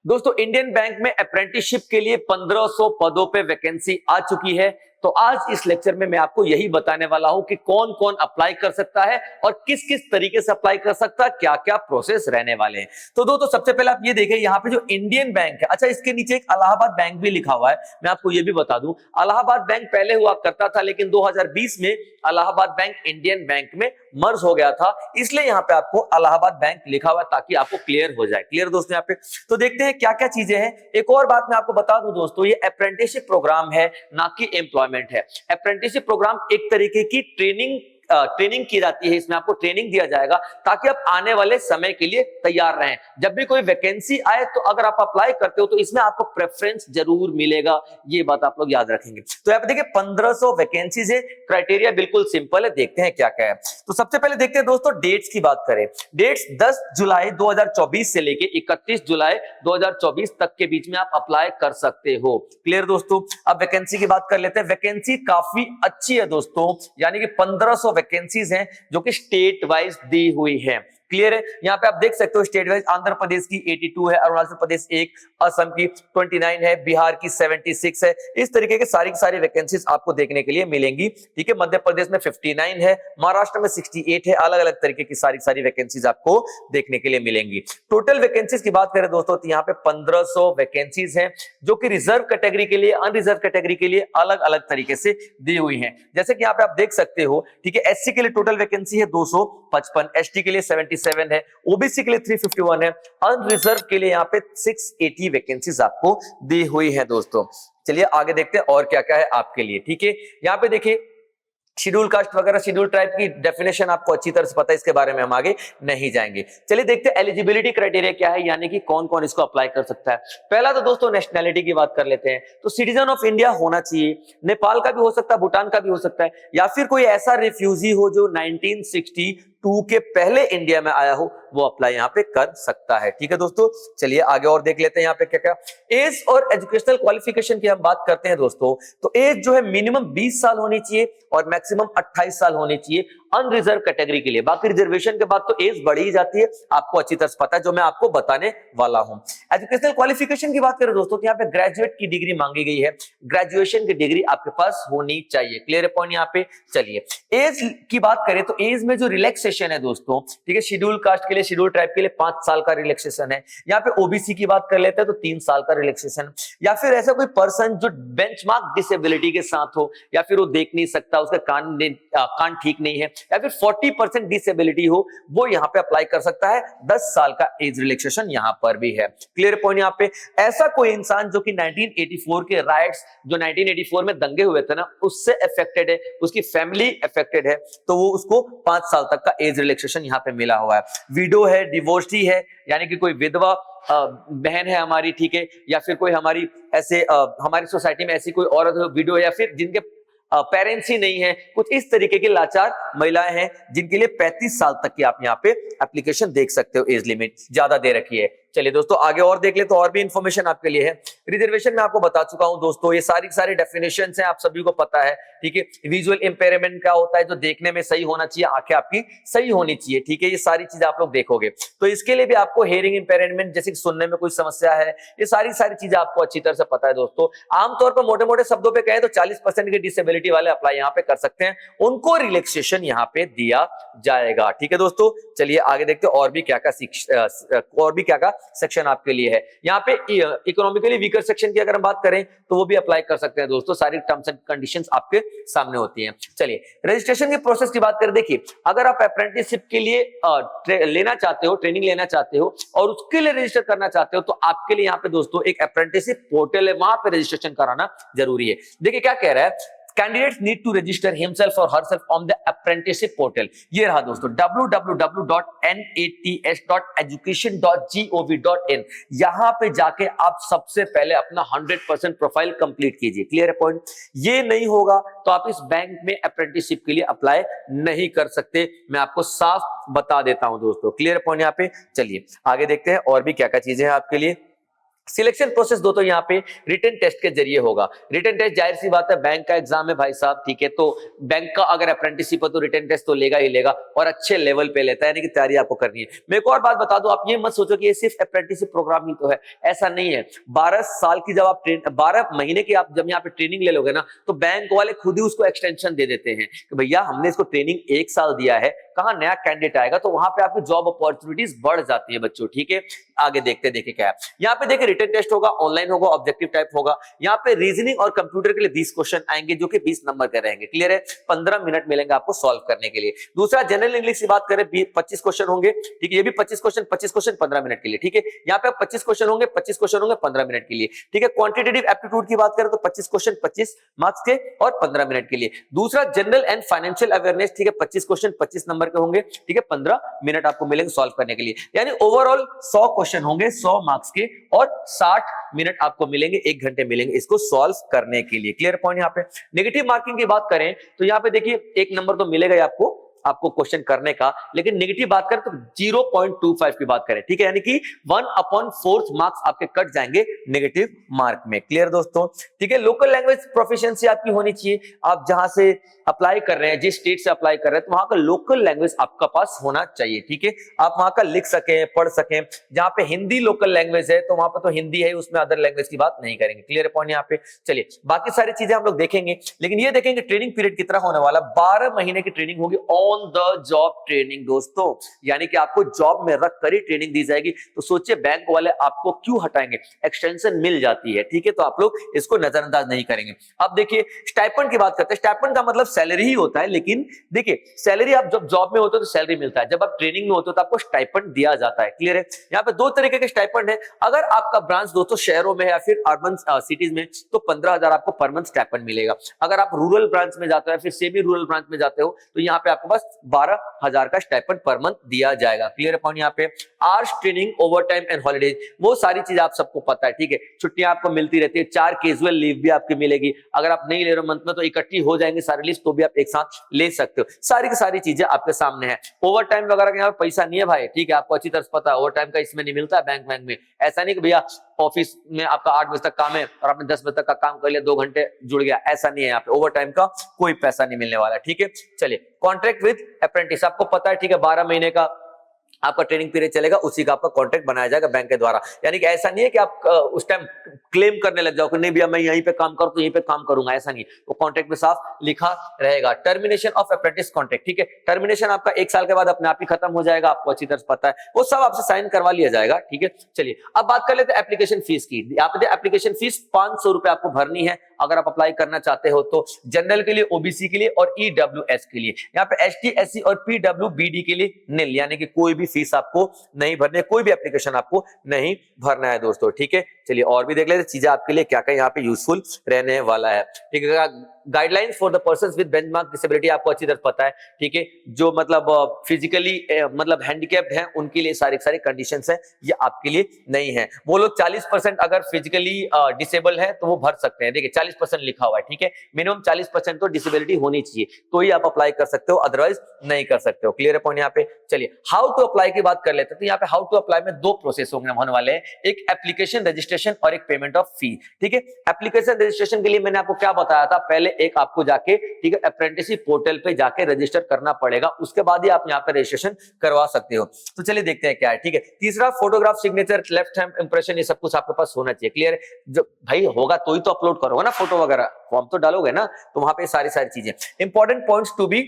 दोस्तों Indian bank में apprenticeship के लिए 1500 पदों पे वैकेंसी आ चुकी है। तो आज इस लेक्चर में मैं आपको यही बताने वाला हूं कि कौन कौन अप्लाई कर सकता है और किस किस तरीके से अप्लाई कर सकता है, क्या क्या प्रोसेस रहने वाले हैं। तो दोस्तों सबसे पहले आप ये देखें, यहाँ पे जो इंडियन बैंक है, अच्छा इसके नीचे एक इलाहाबाद बैंक भी लिखा हुआ है। मैं आपको ये भी बता दूं, इलाहाबाद बैंक पहले हुआ करता था, लेकिन 2020 में इलाहाबाद बैंक इंडियन बैंक में मर्ज हो गया था, इसलिए यहाँ पे आपको इलाहाबाद बैंक लिखा हुआ है ताकि आपको क्लियर हो जाए। क्लियर दोस्तों यहाँ पे? तो देखते हैं क्या क्या चीजें हैं। एक और बात मैं आपको बता दूं दोस्तों, ये अप्रेंटिसशिप प्रोग्राम है, ना कि एम्प्लॉयमेंट है। अप्रेंटिसशिप प्रोग्राम एक तरीके की ट्रेनिंग की जाती है, इसमें आपको ट्रेनिंग दिया जाएगा ताकि आप आने वाले समय के लिए तैयार रहें। जब भी कोई वैकेंसी आए तो अगर आप अप्लाई करते हो तो इसमें आपको प्रेफरेंस जरूर मिलेगा, ये बात आप लोग याद रखेंगे। तो यहाँ पे देखिए 1500 वैकेंसीज है, क्राइटेरिया बिल्कुल सिंपल है, देखते हैं क्या क्या है। तो सबसे पहले देखते हैं दोस्तों डेट्स की बात करें। डेट्स 10 जुलाई 2024 से लेके 31 जुलाई 2024 तक के बीच में आप अप्लाई कर सकते हो। क्लियर दोस्तों? अब वैकेंसी की बात कर लेते हैं। वैकेंसी काफी अच्छी है दोस्तों, यानी कि 1500 वैकेंसीज हैं जो कि स्टेट वाइज दी हुई है। क्लियर है? यहाँ पे आप देख सकते हो स्टेट वाइज आंध्र प्रदेश की 82 है, अरुणाचल प्रदेश 1, असम की 29 है, बिहार की 76 है। इस तरीके के सारी वैकेंसीज आपको देखने के लिए मिलेंगी। ठीक है, मध्य प्रदेश में 59 है, महाराष्ट्र में 68 है। अलग अलग तरीके की सारी वैकेंसीज आपको देखने के लिए मिलेंगी। टोटल वैकेंसीज की बात करें दोस्तों तो यहाँ पे 1500 वैकेंसीज है जो कि रिजर्व कैटेगरी के लिए, अनरिजर्व कैटेगरी के लिए अलग अलग तरीके से दी हुई है। जैसे कि यहाँ पे आप देख सकते हो, ठीक है, एससी के लिए टोटल वैकेंसी है 255, एसटी के लिए 77 है, ओबीसी के लिए 351 है, अनरिजर्व के लिए यहाँ पे 680 वैकेंसीज आपको दी हुई है दोस्तों। चलिए आगे देखते हैं और क्या क्या है आपके लिए। ठीक है, यहाँ पे देखिए शेड्यूल कास्ट वगैरह, शेड्यूल ट्राइब की डेफिनेशन आपको अच्छी तरह से पता है, इसके बारे में हम आगे नहीं जाएंगे। चलिए देखते हैं एलिजिबिलिटी क्राइटेरिया क्या है, यानी कि कौन कौन इसको अप्लाई कर सकता है। पहला तो दोस्तों नेशनैलिटी की बात कर लेते हैं। तो सिटीजन ऑफ इंडिया होना चाहिए, नेपाल का भी हो सकता है, भूटान का भी हो सकता है, या फिर कोई ऐसा रिफ्यूजी हो जो 1962 के पहले इंडिया में आया हो, वो अप्लाई यहाँ पे कर सकता है। ठीक है दोस्तों, चलिए आगे और देख लेते हैं यहाँ पे क्या क्या। एज और एजुकेशनल क्वालिफिकेशन की हम बात करते हैं दोस्तों, तो एज जो है मिनिमम 20 साल होनी चाहिए और मैक्सिमम 28 साल होनी चाहिए अनरिजर्व कैटेगरी के लिए। बाकी रिजर्वेशन के बाद तो एज बढ़ ही जाती है, आपको अच्छी तरह से पता है, जो मैं आपको बताने वाला हूं। एजुकेशनल क्वालिफिकेशन की बात करें दोस्तों, तो यहाँ पे ग्रेजुएट की डिग्री मांगी गई है, ग्रेजुएशन की डिग्री आपके पास होनी चाहिए। क्लियर पॉइंट यहाँ पे? चलिए एज की बात करें तो एज में जो रिलैक्सेशन है दोस्तों, ठीक है, शेड्यूल कास्ट के लिए, शेड्यूल ट्राइब के लिए 5 साल का रिलैक्सेशन है। यहाँ पे ओबीसी की बात कर लेते हैं तो 3 साल का रिलैक्सेशन। या फिर ऐसा कोई पर्सन जो बेंचमार्क डिसेबिलिटी के साथ हो, या फिर वो देख नहीं सकता, उसका कान ठीक नहीं है, या फिर 40% डिसेबिलिटी हो, वो यहाँ पे अप्लाई कर सकता है। 10 साल का एज रिलैक्सेशन यहाँ पर भी है। क्लियर पॉइंट यहाँ पे? ऐसा कोई इंसान जो कि 1984 के राइट्स, जो 1984 में दंगे हुए थे ना, उससे अफेक्टेड है, उसकी फैमिली अफेक्टेड है, तो वो उसको 5 साल तक का एज रिलैक्सेशन यहाँ पे मिला हुआ है। विडो है, डिवोर्सी है, यानी कि कोई विधवा बहन है हमारी, ठीक है, या फिर कोई हमारी ऐसे हमारी सोसाइटी में ऐसी कोई औरत है विडो, या फिर जिनके पेरेंट्स ही नहीं है, कुछ इस तरीके की लाचार महिलाएं हैं जिनके लिए 35 साल तक की आप यहाँ पे एप्लीकेशन देख सकते हो। एज लिमिट ज्यादा दे रखी है। चलिए दोस्तों आगे और देख ले तो और भी इंफॉर्मेशन आपके लिए है। रिजर्वेशन में आपको बता चुका हूं दोस्तों, ये सारी डेफिनेशंस हैं, आप सभी को पता है। ठीक है, विजुअल इंपेयरमेंट क्या होता है, जो देखने में सही होना चाहिए, आंखें आपकी सही होनी चाहिए। ठीक है, ये सारी चीजें आप लोग देखोगे तो इसके लिए भी आपको हेयरिंग इंपेयरमेंट, जैसे कि सुनने में कोई समस्या है, ये सारी चीजें आपको अच्छी तरह से पता है दोस्तों। आमतौर पर मोटे मोटे शब्दों पे कहें तो 40% की डिसेबिलिटी वाले अप्लाई यहाँ पे कर सकते हैं, उनको रिलैक्सेशन यहाँ पे दिया जाएगा। ठीक है दोस्तों, चलिए आगे देखते हैं और भी क्या क्या सेक्शन आपके लिए है। यहाँ पे इकोनॉमिकली वीकर सेक्शन की अगर हम बात करें तो वो भी अप्लाई कर सकते हैं दोस्तों, सारी टर्म्स एंड कंडीशंस आपके सामने होती हैं। चलिए रजिस्ट्रेशन की प्रोसेस की बात करें, देखिए अगर आप अप्रेंटिसशिप के लिए लेना चाहते हो, ट्रेनिंग लेना चाहते हो और उसके लिए रजिस्टर करना चाहते हो, तो आपके लिए यहाँ पे दोस्तों एक अप्रेंटिसशिप पोर्टल है, वहां पे रजिस्ट्रेशन कराना जरूरी है। देखिए क्या कह रहा है, candidates need to register himself और herself on the apprenticeship portal. ये रहा दोस्तों www.nats.education.gov.in। यहां पे जाके आप सबसे पहले अपना 100% प्रोफाइल कंप्लीट कीजिए। क्लियर है पॉइंट? ये नहीं होगा तो आप इस बैंक में अप्रेंटिसशिप के लिए अप्लाई नहीं कर सकते, मैं आपको साफ बता देता हूं दोस्तों। क्लियर पॉइंट यहाँ पे? चलिए आगे देखते हैं और भी क्या क्या चीजें हैं आपके लिए। सिलेक्शन प्रोसेस दोस्तों यहाँ पे रिटन टेस्ट के जरिए होगा। रिटन टेस्ट जाहिर सी बात है, बैंक का एग्जाम है भाई साहब, ठीक है, तो बैंक का अगर अप्रेंटिसशिप है तो रिटन टेस्ट तो लेगा ही लेगा, और अच्छे लेवल पे लेता है, यानी कि तैयारी आपको करनी है। मैं एक और बात बता दूं, आप ये मत सोचो कि ये सिर्फ अप्रेंटिसशिप प्रोग्राम ही तो है, ऐसा नहीं है। 12 साल की जब आप 12 महीने की आप जब यहाँ पे ट्रेनिंग ले लोगे ना, तो बैंक वाले खुद ही उसको एक्सटेंशन दे देते हैं कि भैया हमने इसको ट्रेनिंग 1 साल दिया है, कहाँ नया कैंडिडेट आएगा, तो वहां पे आपकी जॉब अपॉर्चुनिटीज बढ़ जाती है बच्चों, ठीक है। आगे देखते देखे क्या है यहाँ पे, देखिए रिटन टेस्ट होगा, ऑनलाइन होगा, ऑब्जेक्टिव टाइप होगा। यहाँ पे रीजनिंग और कंप्यूटर के लिए 20 क्वेश्चन आएंगे जो कि 20 नंबर के रहेंगे, क्लियर है। 15 मिनट मिलेंगे आपको सॉल्व करने के लिए। दूसरा जनरल इंग्लिश की बात करें, 25 क्वेश्चन होंगे, ठीक है, ये भी 25 क्वेश्चन 15 मिनट के लिए, ठीक है। यहाँ पे 25 क्वेश्चन होंगे, 25 क्वेश्चन होंगे 15 मिनट के लिए, ठीक है। क्वांटिटेटिव एप्टीट्यूड की बात करें तो 25 क्वेश्चन 25 मार्क्स के और 15 मिनट के लिए। दूसरा जनरल एंड फाइनेंशियल अवेयरनेस, ठीक है, 25 क्वेश्चन 25 नंबर के होंगे, ठीक है, 15 मिनट आपको मिलेंगे सॉल्व करने के लिए। यानी ओवरऑल 100 क्वेश्चन होंगे 100 मार्क्स के, और 60 मिनट आपको मिलेंगे, 1 घंटे मिलेंगे इसको सॉल्व करने के लिए, क्लियर पॉइंट। यहाँ पे नेगेटिव मार्किंग की बात करें तो यहाँ पे देखिए 1 नंबर तो मिलेगा ही आपको क्वेश्चन करने का, लेकिन नेगेटिव बात करें तो 0.25 की बात करें, ठीक है, यानी कि 1/4 मार्क्स आपके कट जाएंगे नेगेटिव मार्क में, क्लियर दोस्तों, ठीक है। लोकल लैंग्वेज प्रोफिशिएंसी आपकी होनी चाहिए, आप जहां से अप्लाई कर रहे हैं, जिस स्टेट से अप्लाई कर रहे हैं, तो वहां का लोकल लैंग्वेज आपका पास होना चाहिए, ठीक है, आप वहां का लिख सकें, पढ़ सकें। जहां पे हिंदी लोकल लैंग्वेज है तो वहां पर तो हिंदी है, उसमें अदर लैंग्वेज की बात नहीं करेंगे, क्लियर पॉइंट यहाँ पे। चलिए बाकी सारी चीजें हम लोग देखेंगे, लेकिन ये देखेंगे ट्रेनिंग पीरियड कितना होने वाला। 12 महीने की ट्रेनिंग होगी, ऑन द जॉब ट्रेनिंग दोस्तों, यानी कि आपको जॉब में रख कर ही ट्रेनिंग दी जाएगी। तो सोचिए बैंक वाले आपको क्यों हटाएंगे, एक्सटेंशन मिल जाती है, ठीक है, तो आप लोग इसको नजरअंदाज नहीं करेंगे। अब देखिए स्टाइपेंड की बात करते हैं, स्टाइपेंड का मतलब सैलरी ही होता है, लेकिन देखिए सैलरी आप जब जॉब में होते हो तो सैलरी मिलता है, जब आप ट्रेनिंग में होते हो तो आपको स्टाइपेंड दिया जाता है, क्लियर है। यहाँ पे 2 तरीके के स्टाइपेंड है। अगर आपका ब्रांच दोस्तों शहरों में है या फिर अर्बन सिटीज में, तो 15,000 आपको पर मंथ स्टाइपेंड मिलेगा। अगर आप रूरल ब्रांच में जाते हो या फिर सेमी रूरल ब्रांच में जाते हो, तो यहाँ पे आपको बस 12,000 का स्टाइपेंड पर मंथ दिया जाएगा, क्लियर पॉइंट। यहाँ पे hours, training, over time and holidays, वो सारी चीजें आप सबको पता है, ठीक है। छुट्टियां आपको मिलती रहती है, 4 कैजुअल लीव भी आपकी मिलेगी। अगर आप नहीं ले रहे हो मंथ में तो इकट्ठी हो जाएंगे सारी लिस्ट, तो भी आप एक साथ ले सकते हो। सारी की सारी चीजें आपके सामने है। ओवर टाइम वगैरह का यहाँ पे पैसा नहीं है भाई, ठीक है, आपको अच्छी तरह पता है, ओवर टाइम का इसमें नहीं मिलता है बैंक में। ऐसा नहीं कि भैया ऑफिस में आपका 8 बजे तक काम है और आपने 10 बजे तक का काम कर लिया, 2 घंटे जुड़ गया, ऐसा नहीं है। यहाँ पे ओवर टाइम का कोई पैसा नहीं मिलने वाला, ठीक है। चलिए कॉन्ट्रैक्ट विद अप्रेंटिस आपको पता है, ठीक है, 12 महीने का आपका ट्रेनिंग पीरियड चलेगा, उसी का आपका कॉन्ट्रैक्ट बनाया जाएगा बैंक के द्वारा। यानी कि ऐसा नहीं है कि आप उस टाइम क्लेम करने लग जाओ कि नहीं भैया मैं यहीं पे काम करूं तो यहीं पे काम करूंगा, ऐसा नहीं, वो कॉन्ट्रैक्ट में साफ लिखा रहेगा। टर्मिनेशन ऑफ अप्रेंटिस कॉन्ट्रैक्ट, ठीक है, टर्मिनेशन आपका 1 साल के बाद अपने आप ही खत्म हो जाएगा, आपको अच्छी तरह पता है, वो सब आपसे साइन करवा लिया जाएगा, ठीक है। चलिए अब बात कर लेते हैं एप्लीकेशन फीस की। यहाँ पे एप्लीकेशन फीस 500 रुपए आपको भरनी है अगर आप अप्लाई करना चाहते हो तो, जनरल के लिए, ओबीसी के लिए और ईडब्ल्यूएस के लिए। यहाँ पे एसटी, एससी और पीडब्ल्यूबीडी के लिए निल, यानी कि कोई भी फीस आपको नहीं भरने, कोई भी एप्लीकेशन आपको नहीं भरना है दोस्तों, ठीक है। चलिए और भी देख लेते चीजें आपके लिए क्या क्या यहाँ पे यूजफुल रहने वाला है, ठीक है। Guidelines for the persons with benchmark disability आपको अच्छी तरह पता है, ठीक है, जो मतलब फिजिकली मतलब हैंडीकैप्ड हैं उनके लिए सारी सारी कंडीशंस हैं, ये आपके लिए नहीं है। वो लोग 40% अगर फिजिकली डिसेबल है तो वो भर सकते हैं, देखिए 40% लिखा हुआ है, ठीक है, मिनिमम 40% तो डिसेबिलिटी होनी चाहिए तो ही आप अप्लाई कर सकते हो, अदरवाइज नहीं कर सकते हो, क्लियर है पॉइंट यहाँ पे। चलिए हाउ टू अप्लाई की बात कर लेते हैं। तो यहाँ पे हाउ टू अप्लाई में 2 प्रोसेस होने वाले हैं, एक एप्लीकेशन रजिस्ट्रेशन और एक पेमेंट ऑफ फी, ठीक है। एप्लीकेशन रजिस्ट्रेशन के लिए मैंने आपको क्या बताया था, पहले एक आपको जाके, ठीक है, अप्रेंटिसशिप पोर्टल पे जाके रजिस्टर करना पड़ेगा, उसके बाद ही आप यहाँ पे रजिस्ट्रेशन करवा सकते हो। तो चलिए देखते हैं क्या है, ठीक है। तीसरा photograph, signature, left hand impression, ये सब कुछ आपके पास होना चाहिए, क्लियर है। जो भाई होगा तो ही तो अपलोड करोगे ना फोटो वगैरह, फॉर्म तो डालोगे ना, तो वहां पे सारी सारी चीजें। Important points to be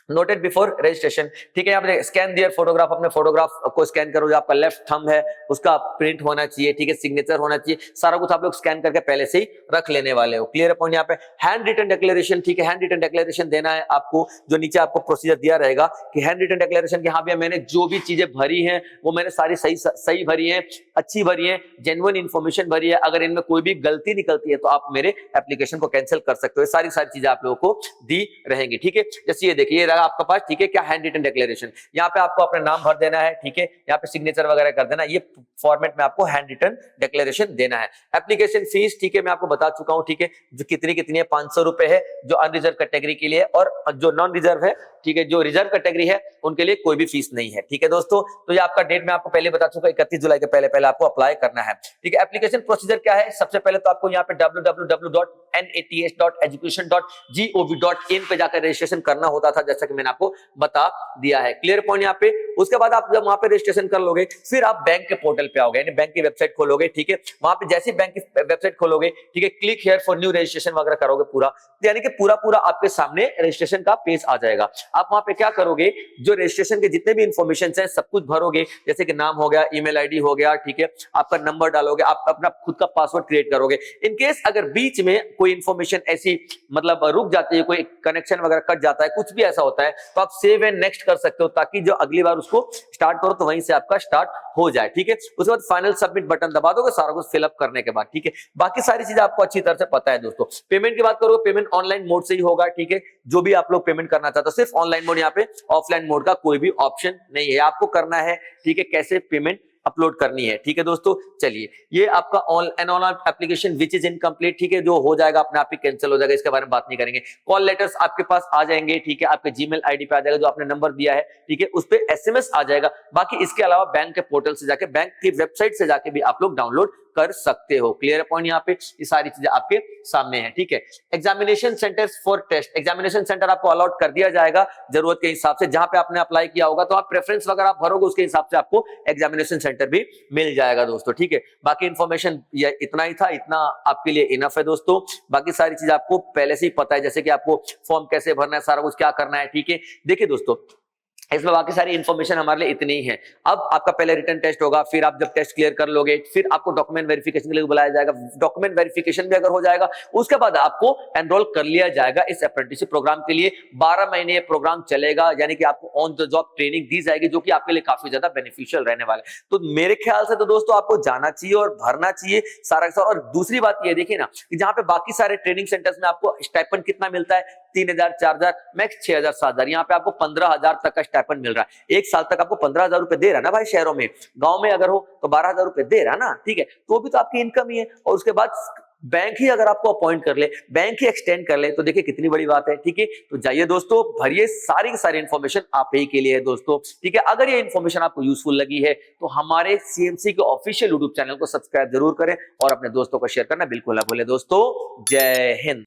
noted before registration, ठीक है। यहाँ पे स्कैन दियर फोटोग्राफ, अपने फोटोग्राफ को स्कैन करो, जो आपका लेफ्ट थंब है उसका प्रिंट होना चाहिए, ठीक है, सिग्नेचर होना चाहिए, सारा कुछ आप लोग स्कैन करके पहले से ही रख लेने वाले हो, क्लियर पॉइंट यहाँ पे। हैंड रिटन डिक्लेरेशन, ठीक है, हैंड रिटन डिक्लेरेशन देना है आपको, जो नीचे आपको प्रोसीजर दिया रहेगा कि हैंड रिटन डिक्लेरेशन, कि हाँ भैया मैंने जो भी चीजें भरी हैं वो मैंने सारी सही भरी है, अच्छी भरी है, जेन्युइन इंफॉर्मेशन भरी है, अगर इनमें कोई भी गलती निकलती है तो आप मेरे एप्लीकेशन को कैंसिल कर सकते हो, सारी सारी चीजें आप लोगों को दी रहेंगी, ठीक है। जैसे ये देखिए मिलेगा आपके पास, ठीक है, क्या हैंड रिटन डिक्लेरेशन। यहाँ पे आपको अपना नाम भर देना है, ठीक है, यहाँ पे सिग्नेचर वगैरह कर देना, ये फॉर्मेट में आपको हैंड रिटन डिक्लेरेशन देना है। एप्लीकेशन फीस, ठीक है, मैं आपको बता चुका हूँ, ठीक है, जो कितनी है 500 रुपए है जो अनरिजर्व कैटेगरी के लिए, और जो नॉन रिजर्व है, ठीक है, जो रिजर्व कैटेगरी है उनके लिए कोई भी फीस नहीं है, ठीक है दोस्तों। तो ये आपका डेट मैं आपको पहले बता चुका, 31 जुलाई के पहले आपको अप्लाई करना है, ठीक है। एप्लीकेशन प्रोसीजर क्या है, सबसे पहले तो आपको यहाँ पे www.nats.education.gov.in पे जाकर रजिस्ट्रेशन करना होता था, जैसा कि मैंने आपको बता दिया है, क्लियर पॉइंट यहाँ पे। उसके बाद आप जब वहां पे रजिस्ट्रेशन कर लोगे, फिर आप बैंक के पोर्टल पे आओगे, यानी बैंक की वेबसाइट खोलोगे, ठीक है, वहां पे जैसे बैंक की वेबसाइट खोलोगे, ठीक है, click here for new registration वगैरह करोगे पूरा, यानी कि पूरा आपके सामने रजिस्ट्रेशन का पेज आ जाएगा। आप वहां पे क्या करोगे, जो रजिस्ट्रेशन के जितने भी इंफॉर्मेशन है सब कुछ भरोगे, जैसे कि नाम हो गया, ईमेल आईडी हो गया, ठीक है, आपका नंबर डालोगे, आप अपना खुद का पासवर्ड क्रिएट करोगे। इन केस अगर बीच में कोई इंफॉर्मेशन ऐसी मतलब रुक जाती है, कोई कनेक्शन वगैरह कट जाता है, कुछ भी ऐसा होता है, तो आप सेव एंड नेक्स्ट कर सकते हो, ताकि जो अगली बार उसको स्टार्ट करो तो वहीं से आपका स्टार्ट हो जाए, ठीक है। उसके बाद फाइनल सबमिट बटन दबा दोगे सारा कुछ फिलअप करने के बाद, ठीक है। बाकी सारी चीजें आपको अच्छी तरह से पता है दोस्तों। पेमेंट की बात करो, पेमेंट ऑनलाइन मोड से ही होगा, ठीक है, जो भी आप लोग पेमेंट करना चाहते हो, सिर्फ ऑनलाइन मोड, यहाँ पे ऑफलाइन मोड का कोई भी ऑप्शन नहीं है, आपको करना है, ठीक है, कैसे पेमेंट अपलोड करनी है, ठीक है दोस्तों। चलिए, ये आपका online application which is incomplete, ठीक है, जो हो जाएगा अपने आप ही कैंसिल हो जाएगा, इसके बारे में बात नहीं करेंगे। कॉल लेटर्स आपके पास आ जाएंगे, ठीक है, आपके जीमेल आईडी पे आ जाएगा, जो आपने नंबर दिया है, ठीक है, उस पे एसएमएस आ जाएगा। बाकी इसके अलावा बैंक के पोर्टल से जाके, बैंक की वेबसाइट से जाके भी आप लोग डाउनलोड कर सकते हो, क्लियर पॉइंट यहाँ पे, ये सारी चीजें आपके सामने है, ठीक है। Examination centres for test, examination centre आपको अलॉट कर दिया जाएगा जरूरत के हिसाब से, जहां पे आपने अप्लाई किया होगा, तो आप प्रेफरेंस वगैरह आप भरोगे, उसके हिसाब से आपको एग्जामिनेशन सेंटर भी मिल जाएगा दोस्तों, ठीक है। बाकी इंफॉर्मेशन ये इतना ही था, इतना आपके लिए इनफ है दोस्तों। बाकी सारी चीज आपको पहले से ही पता है, जैसे कि आपको फॉर्म कैसे भरना है, सारा कुछ क्या करना है, ठीक है। देखिए दोस्तों, इसमें बाकी सारी इंफॉर्मेशन हमारे लिए इतनी ही है। अब आपका पहले रिटन टेस्ट होगा, फिर आप जब टेस्ट क्लियर कर लोगे, फिर आपको डॉक्यूमेंट वेरिफिकेशन के लिए बुलाया जाएगा, डॉक्यूमेंट वेरिफिकेशन भी अगर हो जाएगा, उसके बाद आपको एनरोल कर लिया जाएगा इस अप्रेंटिसशिप प्रोग्राम के लिए। 12 महीने ये प्रोग्राम चलेगा, यानी कि आपको ऑन द जॉब ट्रेनिंग दी जाएगी, जो कि आपके लिए काफी ज्यादा बेनिफिशियल रहने वाला है। तो मेरे ख्याल से तो दोस्तों आपको जाना चाहिए और भरना चाहिए सारा का सारा। और दूसरी बात ये देखिए ना, कि जहां पे बाकी सारे ट्रेनिंग सेंटर्स में आपको स्टाइपेंड कितना मिलता है, 3000, 4000, मैक्स 6000, 7000, यहाँ पे आपको 15000 तक का स्टाइपेंड मिल रहा है। एक साल तक आपको 15000 रुपए दे रहा है ना भाई, शहरों में। गांव में अगर हो तो 12000 रुपए दे रहा है ना, ठीक है, तो भी तो आपकी इनकम ही है। और उसके बाद बैंक ही अगर आपको अपॉइंट कर ले, बैंक ही एक्सटेंड कर ले, तो देखिए कितनी बड़ी बात है, ठीक है। तो जाइए दोस्तों, भरिए, सारी की सारी इंफॉर्मेशन आप ही के लिए है दोस्तों, ठीक है। अगर ये इंफॉर्मेशन आपको यूजफुल लगी है तो हमारे सीएमसी के ऑफिशियल यूट्यूब चैनल को सब्सक्राइब जरूर करें और अपने दोस्तों को शेयर करना बिल्कुल ना भूलें दोस्तों। जय हिंद।